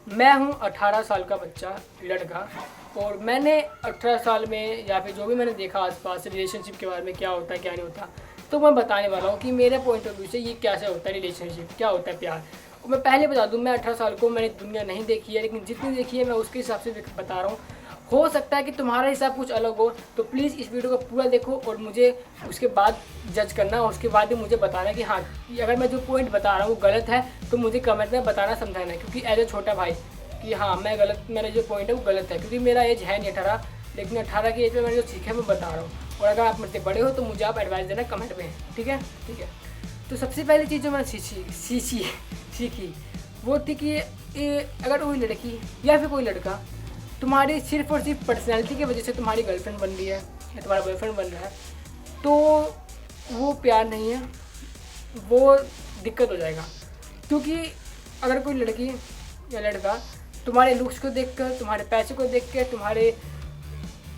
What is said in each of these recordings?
मैं हूँ 18 साल का बच्चा, लड़का, और मैंने 18 साल में या फिर जो भी मैंने देखा आसपास रिलेशनशिप के बारे में क्या होता है क्या नहीं होता, तो मैं बताने वाला हूँ कि मेरे पॉइंट ऑफ व्यू से ये कैसे होता है रिलेशनशिप, क्या होता है प्यार। और मैं पहले बता दूँ, मैं 18 साल को मैंने दुनिया नहीं देखी है, लेकिन जितनी देखी है मैं उसके हिसाब से बता रहा हूँ। हो सकता है कि तुम्हारा हिसाब कुछ अलग हो, तो प्लीज़ इस वीडियो को पूरा देखो और मुझे उसके बाद जज करना, और उसके बाद ही मुझे बताना कि हाँ, अगर मैं जो पॉइंट बता रहा हूँ वो गलत है तो मुझे कमेंट में बताना, समझाना, क्योंकि एज ए छोटा भाई कि हाँ मैं गलत, मेरा जो पॉइंट है वो गलत है, क्योंकि मेरा एज है नहीं 18, लेकिन 18 की एज में मैंने जो सीखा है मैं बता रहा हूँ। और अगर आप मुझसे बड़े हो तो मुझे आप एडवाइस देना कमेंट में, ठीक है। ठीक है, तो सबसे पहली चीज़ जो मैंने सीखी वो थी कि अगर कोई लड़की या फिर कोई लड़का तुम्हारी सिर्फ और सिर्फ पर्सनैलिटी की वजह से तुम्हारी गर्लफ्रेंड बन रही है या तुम्हारा बॉयफ्रेंड बन रहा है, तो वो प्यार नहीं है, वो दिक्कत हो जाएगा। क्योंकि अगर कोई लड़की या लड़का तुम्हारे लुक्स को देखकर, तुम्हारे पैसे को देखकर, तुम्हारे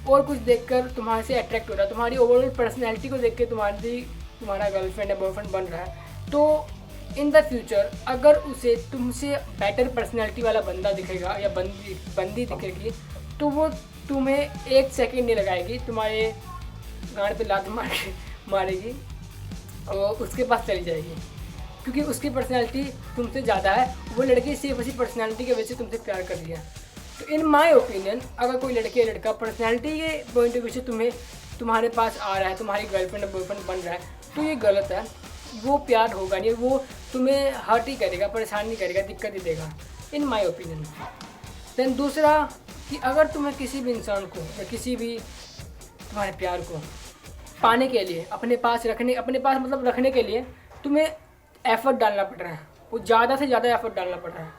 और कुछ देखकर तुम्हारे से अट्रैक्ट हो रहा है, तुम्हारी ओवरऑल पर्सनैलिटी को देख के तुम्हारा गर्लफ्रेंड या बॉयफ्रेंड बन रहा है, तो इन द फ्यूचर अगर उसे तुमसे बेटर पर्सनैलिटी वाला बंदा दिखेगा या बंदी दिखेगी, तो वो तुम्हें एक सेकंड नहीं लगाएगी, तुम्हारे गांड पे लात मारेगी और उसके पास चली जाएगी, क्योंकि उसकी पर्सनैलिटी तुमसे ज़्यादा है। वो लड़की सिर्फ उसी पर्सनैलिटी की वजह से तुमसे प्यार कर रही है। तो इन माय ओपिनियन अगर कोई लड़की या लड़का पर्सनैलिटी के पॉइंट ऑफ व्यू से तुम्हारे पास आ रहा है, तुम्हारी गर्लफ्रेंड या बॉयफ्रेंड बन रहा है, तो ये गलत है। वो प्यार होगा नहीं, वो तुम्हें हर्ट ही करेगा, परेशान नहीं करेगा, दिक्कत ही देगा, इन माय ओपिनियन। देन दूसरा कि अगर तुम्हें किसी भी इंसान को या किसी भी तुम्हारे प्यार को पाने के लिए, अपने पास मतलब रखने के लिए तुम्हें एफर्ट डालना पड़ रहा है, वो ज़्यादा से ज़्यादा एफर्ट डालना पड़ रहा है।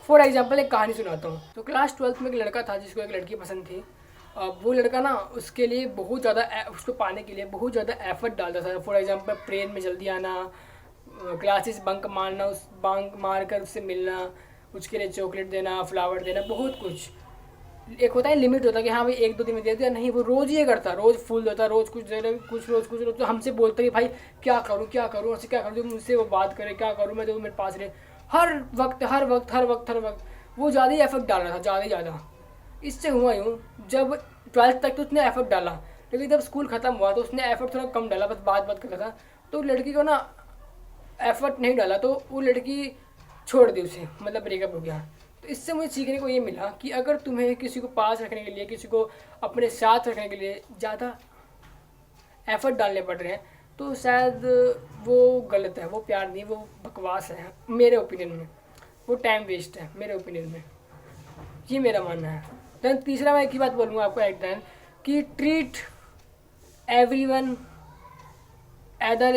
फॉर एग्जांपल एक कहानी सुनाता हूँ। तो क्लास 12th में एक लड़का था जिसको एक लड़की पसंद थी। वो लड़का ना उसके लिए बहुत ज़्यादा, उसको पाने के लिए बहुत ज़्यादा एफर्ट डालता था। फॉर एग्जांपल ट्रेन में जल्दी आना, क्लासेस बंक मारना, उस बंक मार कर उससे मिलना, उसके लिए चॉकलेट देना, फ्लावर देना, बहुत कुछ। एक होता है लिमिट होता है कि हाँ भाई 1-2 दिन में दे दिया, नहीं वो रोज़ ये करता, रोज़ फूल देता, रोज़ कुछ दे रहे, कुछ रोज़ तो हमसे बोलता कि भाई क्या करूँ उससे क्या करूँ, मुझसे वो बात करे, क्या करूँ मैं, जो मेरे पास रहे, हर वक्त वो ज़्यादा ही एफर्ट डाल रहा था, ज़्यादा। इससे हुआ यूँ, जब 12th तक तो उसने एफर्ट डाला, लेकिन जब स्कूल ख़त्म हुआ तो उसने एफर्ट थोड़ा कम डाला, बस बात करता था। तो लड़की को ना एफर्ट नहीं डाला, तो वो लड़की छोड़ दी उसे, मतलब ब्रेकअप हो गया। तो इससे मुझे सीखने को ये मिला कि अगर तुम्हें किसी को पास रखने के लिए, किसी को अपने साथ रखने के लिए ज़्यादा एफर्ट डालने पड़ रहे हैं, तो शायद वो गलत है, वो प्यार नहीं, वो बकवास है मेरे ओपिनियन में, वो टाइम वेस्ट है मेरे ओपिनियन में, ये मेरा मानना है। देन तीसरा मैं एक ही बात बोलूँगा आपको एक दिन, कि ट्रीट एवरीवन एदर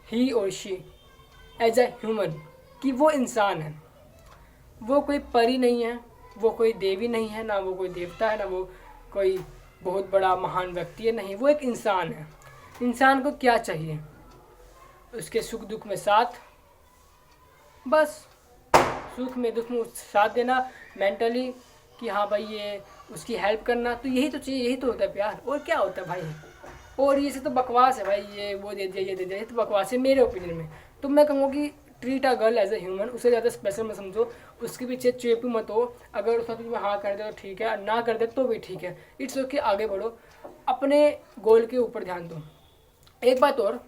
ही और शी एज अ ह्यूमन, कि वो इंसान है, वो कोई परी नहीं है, वो कोई देवी नहीं है, ना वो कोई देवता है, ना वो कोई बहुत बड़ा महान व्यक्ति है, नहीं, वो एक इंसान है। इंसान को क्या चाहिए? उसके सुख दुख में साथ, बस सुख में दुख में साथ देना, मेंटली कि हाँ भाई ये उसकी हेल्प करना, तो यही तो चाहिए, यही तो होता है प्यार, और क्या होता है भाई। और ये से तो बकवास है भाई, ये वो दे दिया, ये दे दिया, ये तो बकवास है मेरे ओपिनियन में। तो मैं कहूँगा कि treat a girl as a human, उसे ज़्यादा स्पेशल मत समझो, उसके पीछे चेपू मत हो। अगर उसका तुम्हें हाँ कर दे तो ठीक है, ना कर दे तो भी ठीक है, इट्स ओके, आगे बढ़ो, अपने गोल के ऊपर ध्यान दो। एक बात और,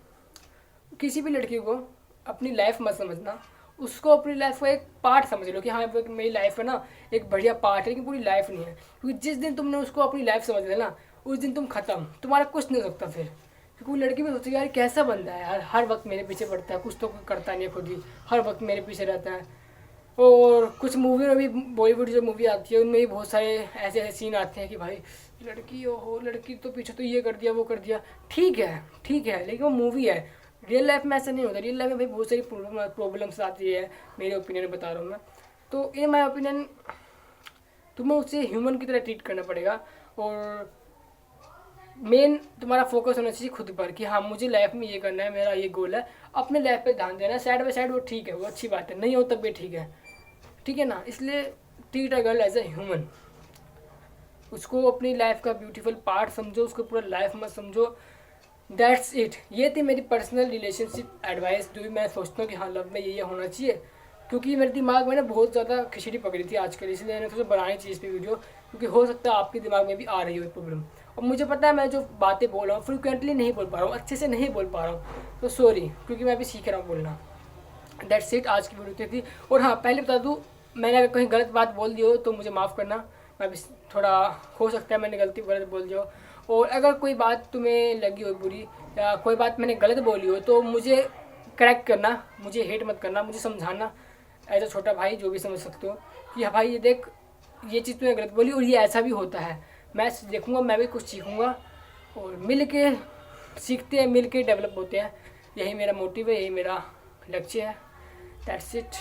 किसी भी लड़की को अपनी लाइफ मत समझना, उसको अपनी लाइफ का एक पार्ट समझ लो कि हाँ मेरी लाइफ है ना, एक बढ़िया पार्ट है, लेकिन पूरी लाइफ नहीं है। क्योंकि जिस दिन तुमने उसको अपनी लाइफ समझ लेना, उस दिन तुम खत्म, तुम्हारा कुछ नहीं हो सकता फिर। क्योंकि वो लड़की भी सोचती है यार कैसा बंदा है यार, हर वक्त मेरे पीछे पड़ता है, कुछ तो करता नहीं है खुद ही, हर वक्त मेरे पीछे रहता है। और कुछ मूवी में भी, बॉलीवुड जो मूवी आती है उनमें भी बहुत सारे ऐसे ऐसे सीन आते हैं कि भाई लड़की हो, लड़की तो पीछे तो ये कर दिया वो कर दिया, ठीक है, लेकिन वो मूवी है, रियल लाइफ में ऐसा नहीं होता। रियल लाइफ में भाई बहुत सारी प्रॉब्लम्स आती है, मेरे ओपिनियन बता रहा हूँ मैं। तो इन माई ओपिनियन तुम्हें उसे ह्यूमन की तरह ट्रीट करना पड़ेगा, और मेन तुम्हारा फोकस होना चाहिए खुद पर कि हाँ मुझे लाइफ में ये करना है, मेरा ये गोल है, अपने लाइफ पे ध्यान देना है। साइड बाय साइड वो ठीक है, वो अच्छी बात है, नहीं हो तब भी ठीक है ना। इसलिए treat a girl as a human, उसको अपनी लाइफ का ब्यूटीफुल पार्ट समझो, उसको पूरा लाइफ मत समझो। That's it. ये थी मेरी पर्सनल रिलेशनशिप एडवाइस, जो भी मैं सोचता हूँ कि हाँ लव में ये होना चाहिए। क्योंकि मेरे दिमाग में ना बहुत ज़्यादा खिचड़ी पकड़ी थी आजकल, इसलिए मैंने सोचा बनानी चाहिए इस पर वीडियो, क्योंकि हो सकता है आपके दिमाग में भी आ रही हो प्रॉब्लम। और मुझे पता है मैं जो बातें बोल रहा हूँ फ्रिक्वेंटली नहीं बोल पा रहा हूँ, अच्छे से नहीं बोल पा रहा हूँ, तो सॉरी, क्योंकि मैं अभी सीख रहा हूँ बोलना। दैट्स इट, आज की वीडियो थी। और हाँ, पहले बता दूँ, मैंने अगर कहीं गलत बात बोल दी हो तो मुझे माफ़ करना, मैं अभी थोड़ा हो सकता है मैंने गलत बोल दी हो। और अगर कोई बात तुम्हें लगी हो बुरी या कोई बात मैंने गलत बोली हो तो मुझे करेक्ट करना, मुझे हेट मत करना, मुझे समझाना एज अ छोटा भाई, जो भी समझ सकते हो कि हाँ भाई ये देख, ये चीज़ तूने गलत बोली और ये ऐसा भी होता है। मैं देखूँगा, मैं भी कुछ सीखूँगा और मिल के सीखते हैं, मिल के डेवलप होते हैं। यही मेरा मोटिव है, यही मेरा लक्ष्य है। That's it.